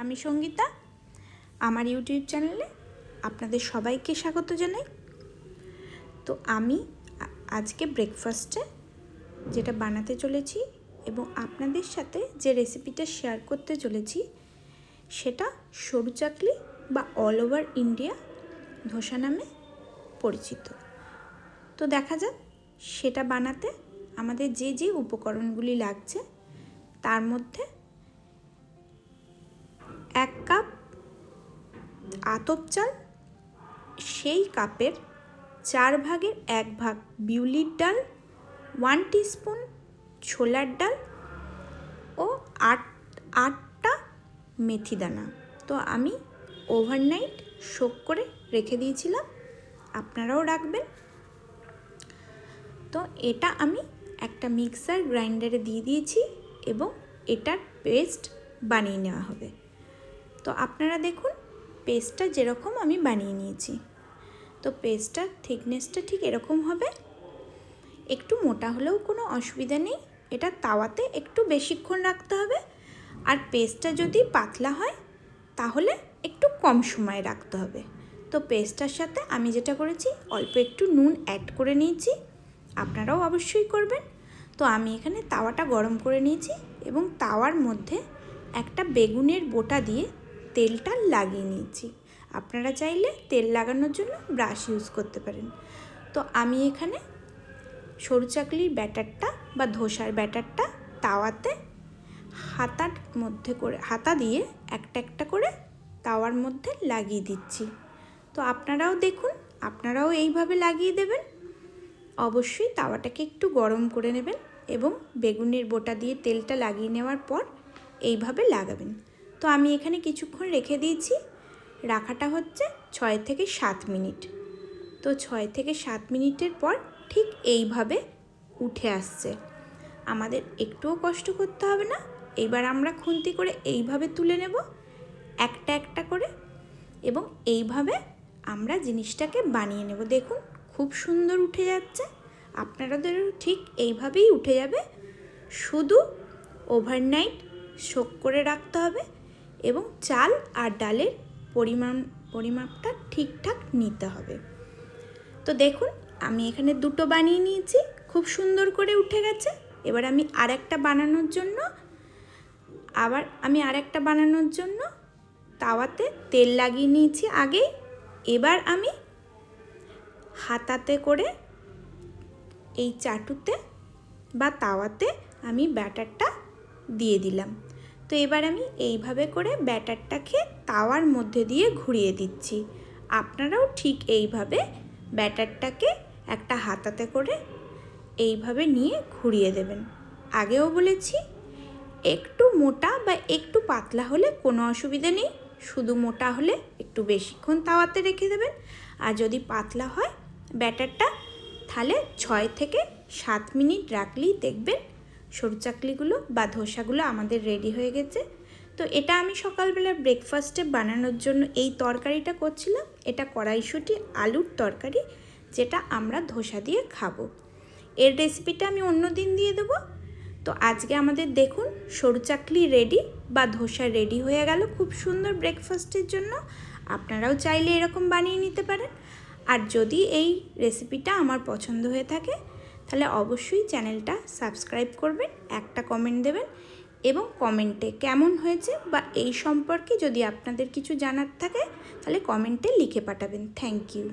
আমি সঙ্গীতা, আমার ইউটিউব চ্যানেলে আপনাদের সবাইকে স্বাগত জানাই। তো আমি আজকে ব্রেকফাস্টে যেটা বানাতে চলেছি এবং আপনাদের সাথে যে রেসিপিটা শেয়ার করতে চলেছি সেটা সরু চাকলি বা অল ওভার ইন্ডিয়া ধোসা নামে পরিচিত। তো দেখা যাক সেটা বানাতে আমাদের যে যে উপকরণগুলি লাগছে তার মধ্যে 1 কাপ আতপ চাল, সেই কাপের 4 ভাগের 1 ভাগ বিউলির ডাল, 1 টিস্পুন ছোলার ডাল ও 8টা মেথি দানা। তো আমি ওভারনাইট সোক করে রেখে দিয়েছিলাম, আপনারাও রাখবেন। তো এটা আমি একটা মিক্সার গ্রাইন্ডারে দিয়ে দিয়েছি এবং এটার পেস্ট বানিয়ে নেওয়া হবে। তো আপনারা দেখুন পেস্টটা যেরকম আমি বানিয়ে নিয়েছি। তো পেস্টটার থিকনেসটা ঠিক এরকম হবে, একটু মোটা হলেও কোনো অসুবিধা নেই। এটা তাওয়াতে একটু বেশিক্ষণ রাখতে হবে, আর পেস্টটা যদি পাতলা হয় তাহলে একটু কম সময় রাখতে হবে। তো পেস্টটার সাথে আমি যেটা করেছি অল্প একটু নুন অ্যাড করে নিয়েছি, আপনারাও অবশ্যই করবেন। তো আমি এখানে তাওয়াটা গরম করে নিয়েছি এবং তাওয়ার মধ্যে একটা বেগুনের বোটা দিয়ে তেলটা লাগিয়ে নিয়েছি। আপনারা চাইলে তেল লাগানোর জন্য ব্রাশ ইউজ করতে পারেন। তো আমি এখানে সরু চাকলির ব্যাটারটা বা ধোসার ব্যাটারটা তাওয়াতে হাতা দিয়ে একটা একটা করে তাওয়ার মধ্যে লাগিয়ে দিচ্ছি। তো আপনারাও দেখুন, আপনারাও এইভাবে লাগিয়ে দেবেন। অবশ্যই তাওয়াটাকে একটু গরম করে নেবেন এবং বেগুনের বোটা দিয়ে তেলটা লাগিয়ে নেওয়ার পর এইভাবে লাগাবেন। তো আমি এখানে কিছুক্ষণ রেখে দিয়েছি, রাখাটা হচ্ছে 6 থেকে 7 মিনিট। তো 6 থেকে 7 মিনিটের পর ঠিক এইভাবে উঠে আসছে, আমাদের একটুও কষ্ট করতে হবে না। এইবার আমরা খুন্তি করে এইভাবে তুলে নেব একটা একটা করে এবং এইভাবে আমরা জিনিসটাকে বানিয়ে নেব। দেখুন খুব সুন্দর উঠে যাচ্ছে, আপনাদেরও ঠিক এইভাবেই উঠে যাবে। শুধু ওভারনাইট সোক করে রাখতে হবে এবং চাল আর ডালের পরিমাপটা ঠিকঠাক নিতে হবে। তো দেখুন আমি এখানে 2টো বানিয়ে নিয়েছি, খুব সুন্দর করে উঠে গেছে। এবার আমি আরেকটা বানানোর জন্য তাওয়াতে তেল লাগিয়ে নিয়েছি আগেই। এবার আমি হাতাতে করে এই চাটুতে বা তাওয়াতে আমি ব্যাটারটা দিয়ে দিলাম। তো এবার আমি এইভাবে করে ব্যাটারটাকে তাওয়ার মধ্যে দিয়ে ঘুরিয়ে দিচ্ছি। আপনারাও ঠিক এইভাবে ব্যাটারটাকে একটা হাতাতে করে এইভাবে নিয়ে ঘুরিয়ে দেবেন। আগেও বলেছি একটু মোটা বা একটু পাতলা হলে কোনো অসুবিধা নেই, শুধু মোটা হলে একটু বেশিক্ষণ তাওয়াতে রেখে দেবেন। আর যদি পাতলা হয় ব্যাটারটা তাহলে 6 থেকে 7 মিনিট রাখলেই দেখবেন সরু চাকলিগুলো বা ধোসাগুলো আমাদের রেডি হয়ে গেছে। তো এটা আমি সকালবেলা ব্রেকফাস্টে বানানোর জন্য এই তরকারিটা করছিলাম। এটা কড়াইশুঁটি আলুর তরকারি, যেটা আমরা ধোসা দিয়ে খাবো। এর রেসিপিটা আমি অন্য দিন দিয়ে দেবো। তো আজকে আমাদের দেখুন সরু চাকলি রেডি বা ধোসা রেডি হয়ে গেল খুব সুন্দর ব্রেকফাস্টের জন্য। আপনারাও চাইলে এরকম বানিয়ে নিতে পারেন। আর যদি এই রেসিপিটা আমার পছন্দ হয়ে থাকে তাহলে অবশ্যই চ্যানেলটা সাবস্ক্রাইব করবেন, একটা কমেন্ট দেবেন এবং কমেন্টে কেমন হয়েছে বা এই সম্পর্কে যদি আপনাদের কিছু জানার থাকে তাহলে কমেন্টে লিখে পাঠাবেন। Thank you.